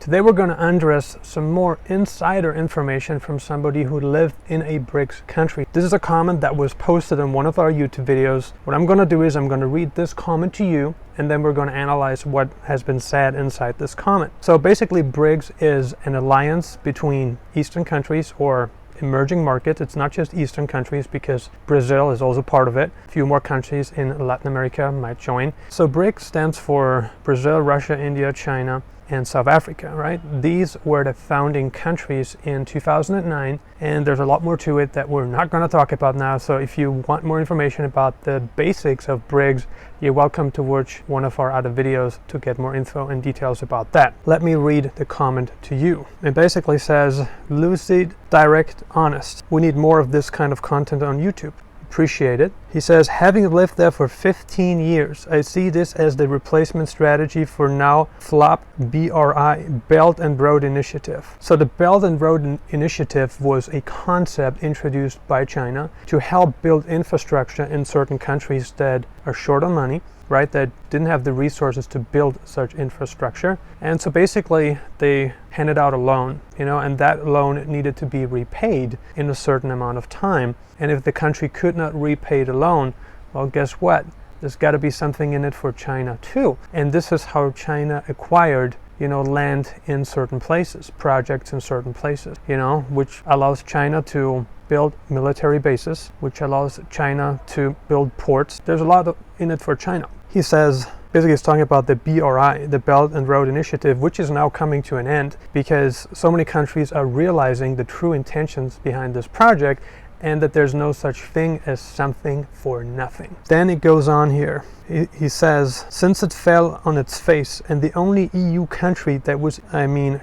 Today we're going to address some more insider information from somebody who lived in a BRICS country. This is a comment that was posted in one of our YouTube videos. What I'm going to do is I'm going to read this comment to you, and then we're going to analyze what has been said inside this comment. So basically, BRICS is an alliance between Eastern countries or emerging markets. It's not just Eastern countries, because Brazil is also part of it. A few more countries in Latin America might join. So BRICS stands for Brazil, Russia, India, China, and South Africa, right? These were the founding countries in 2009, and there's a lot more to it that we're not going to talk about now. So if you want more information about the basics of BRICS, you're welcome to watch one of our other videos to get more info and details about that. Let me read the comment to you. It basically says, lucid, direct, honest. We need more of this kind of content on YouTube. Appreciate it. He says, having lived there for 15 years, I see this as the replacement strategy for now flop BRI, Belt and Road Initiative. So the Belt and Road Initiative was a concept introduced by China to help build infrastructure in certain countries that are short on money, right, that didn't have the resources to build such infrastructure. And so basically they handed out a loan, and that loan needed to be repaid in a certain amount of time. And if the country could not repay the loan, well, guess what? There's got to be something in it for China too. And this is how China acquired land in certain places, projects in certain places, which allows China to build military bases, which allows China to build ports. There's a lot in it for China. He says, basically he's talking about the BRI, the Belt and Road Initiative, which is now coming to an end because so many countries are realizing the true intentions behind this project, and that there's no such thing as something for nothing. Then it goes on here. He says, since it fell on its face and the only EU country that was,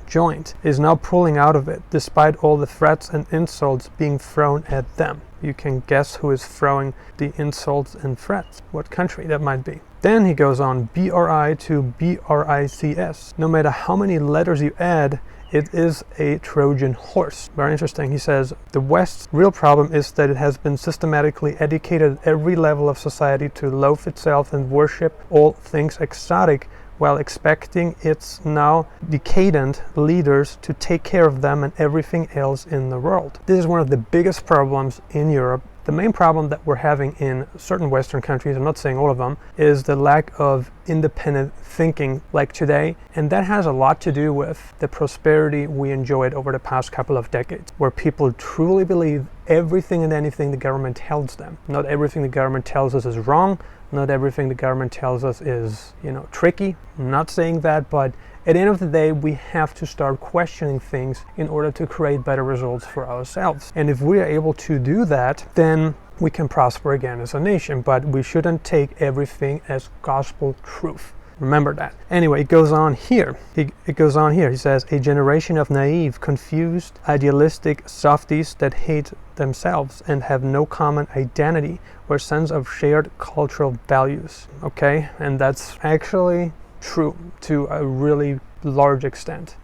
joined, is now pulling out of it, despite all the threats and insults being thrown at them. You can guess who is throwing the insults and threats, what country that might be. Then he goes on, BRI to BRICS. No matter how many letters you add, it is a Trojan horse. Very interesting. He says, the West's real problem is that it has been systematically educated at every level of society to loathe itself and worship all things exotic, while expecting its now decadent leaders to take care of them and everything else in the world. This is one of the biggest problems in Europe. The main problem that we're having in certain Western countries, I'm not saying all of them, is the lack of independent thinking like today. And that has a lot to do with the prosperity we enjoyed over the past couple of decades, where people truly believe everything and anything the government tells them. Not everything the government tells us is wrong. Not everything the government tells us is, tricky. I'm not saying that, but at the end of the day, we have to start questioning things in order to create better results for ourselves. And if we are able to do that, then we can prosper again as a nation. But we shouldn't take everything as gospel truth. Remember that. Anyway, it goes on here. He says, a generation of naive, confused, idealistic softies that hate themselves and have no common identity or sense of shared cultural values. Okay? And that's actually true to a really large extent.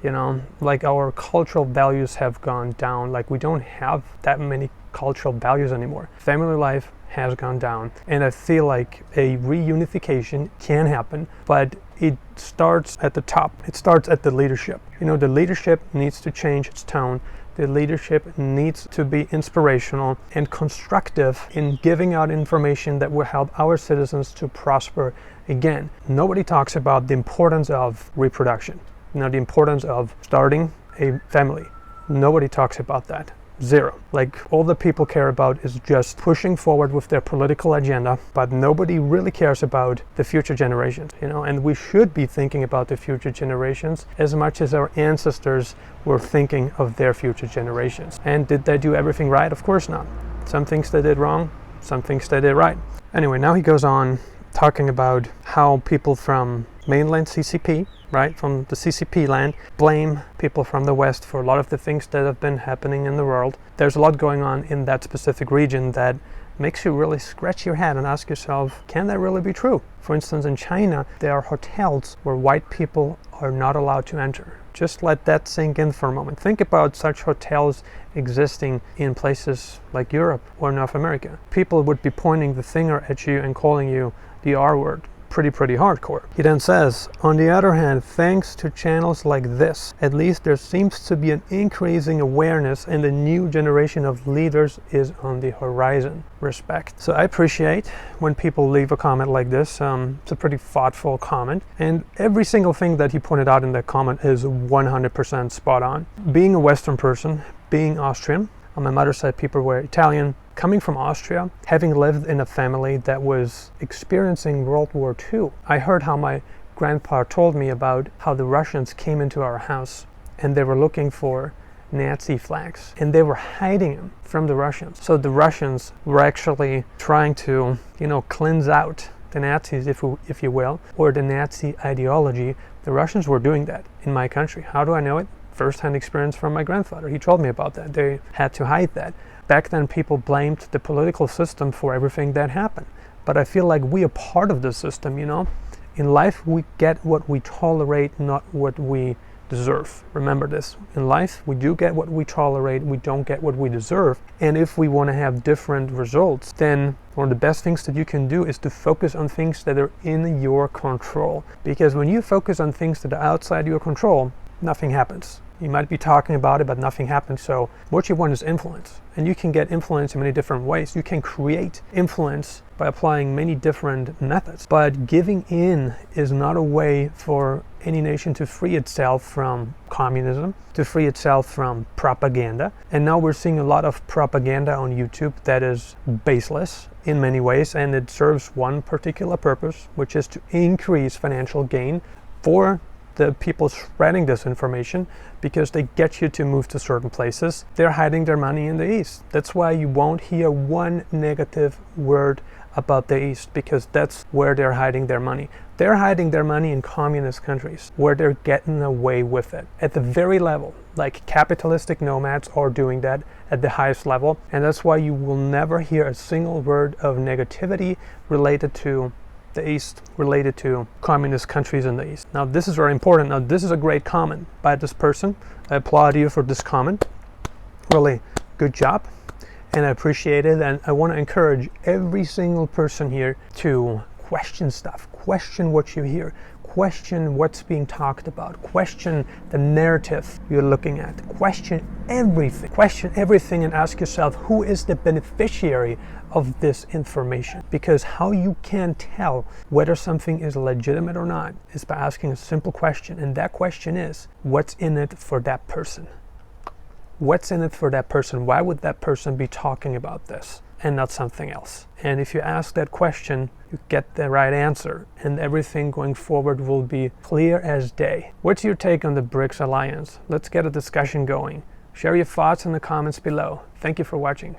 Like our cultural values have gone down. Like we don't have that many cultural values anymore. Family life has gone down, and I feel like a reunification can happen, but it starts at the top. It starts at the leadership. The leadership needs to change its tone. The leadership needs to be inspirational and constructive in giving out information that will help our citizens to prosper again. Nobody talks about the importance of reproduction, the importance of starting a family. Nobody talks about that. Zero. Like all the people care about is just pushing forward with their political agenda, but nobody really cares about the future generations, and we should be thinking about the future generations as much as our ancestors were thinking of their future generations. And did they do everything right? Of course not. Some things they did wrong, some things they did right. Anyway, now he goes on talking about how people from mainland CCP, right, from the CCP land, blame people from the West for a lot of the things that have been happening in the world. There's a lot going on in that specific region that makes you really scratch your head and ask yourself, can that really be true? For instance, in China, there are hotels where white people are not allowed to enter. Just let that sink in for a moment. Think about such hotels existing in places like Europe or North America. People would be pointing the finger at you and calling you the R word. pretty hardcore. He then says, on the other hand, thanks to channels like this, at least there seems to be an increasing awareness and a new generation of leaders is on the horizon. Respect. So I appreciate when people leave a comment like this. It's a pretty thoughtful comment, and every single thing that he pointed out in that comment is 100% spot on. Being a Western person, being Austrian, on my mother's side people were Italian, coming from Austria, having lived in a family that was experiencing World War II, I heard how my grandpa told me about how the Russians came into our house and they were looking for Nazi flags and they were hiding them from the Russians. So the Russians were actually trying to, cleanse out the Nazis, if you will, or the Nazi ideology. The Russians were doing that in my country. How do I know it? First-hand experience from my grandfather. He told me about that. They had to hide that. Back then, people blamed the political system for everything that happened. But I feel like we are part of the system, In life, we get what we tolerate, not what we deserve. Remember this. In life, we do get what we tolerate. We don't get what we deserve. And if we want to have different results, then one of the best things that you can do is to focus on things that are in your control. Because when you focus on things that are outside your control, nothing happens. You might be talking about it, but nothing happens. So what you want is influence. And you can get influence in many different ways. You can create influence by applying many different methods. But giving in is not a way for any nation to free itself from communism, to free itself from propaganda. And now we're seeing a lot of propaganda on YouTube that is baseless in many ways, and it serves one particular purpose, which is to increase financial gain for the people spreading this information, because they get you to move to certain places. They're hiding their money in the East. That's why you won't hear one negative word about the East, because that's where they're hiding their money. They're hiding their money in communist countries where they're getting away with it at the very level. Like capitalistic nomads are doing that at the highest level, and that's why you will never hear a single word of negativity related to the East, related to communist countries in the East. Now this is very important. Now this is a great comment by this person. I applaud you for this comment. Really good job, and I appreciate it, and I want to encourage every single person here to question stuff, question what you hear, question what's being talked about, question the narrative you're looking at, question everything and ask yourself, who is the beneficiary of this information? Because how you can tell whether something is legitimate or not is by asking a simple question, and that question is, what's in it for that person? What's in it for that person? Why would that person be talking about this and not something else? And if you ask that question, you get the right answer, and everything going forward will be clear as day. What's your take on the BRICS alliance? Let's get a discussion going. Share your thoughts in the comments below. Thank you for watching.